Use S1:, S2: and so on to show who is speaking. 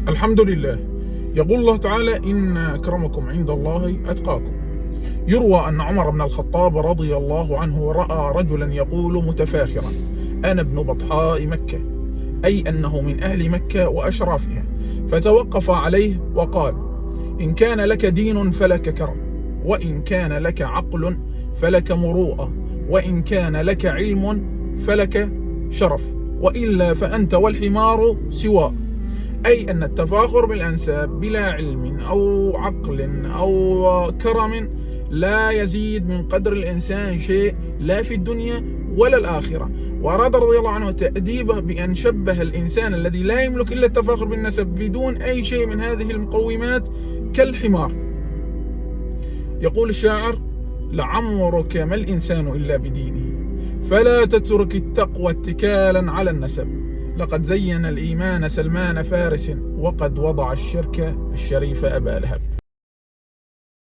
S1: الحمد لله. يقول الله تعالى: إن أكرمكم عند الله أتقاكم. يروى أن عمر بن الخطاب رضي الله عنه رأى رجلا يقول متفاخرا: أنا ابن بطحاء مكة، أي أنه من أهل مكة وأشرافها، فتوقف عليه وقال: إن كان لك دين فلك كرم، وإن كان لك عقل فلك مروءة، وإن كان لك علم فلك شرف، وإلا فأنت والحمار سواء. أي أن التفاخر بالأنساب بلا علم أو عقل أو كرم لا يزيد من قدر الإنسان شيء، لا في الدنيا ولا الآخرة. وأراد رضي الله عنه تأديبه بأن شبه الإنسان الذي لا يملك إلا التفاخر بالنسب بدون أي شيء من هذه المقومات كالحمار. يقول الشاعر: لعمرك ما الإنسان إلا بدينه، فلا تترك التقوى اتكالا على النسب. لقد زين الإيمان سلمان فارس، وقد وضع الشرك الشريف أبا لهب.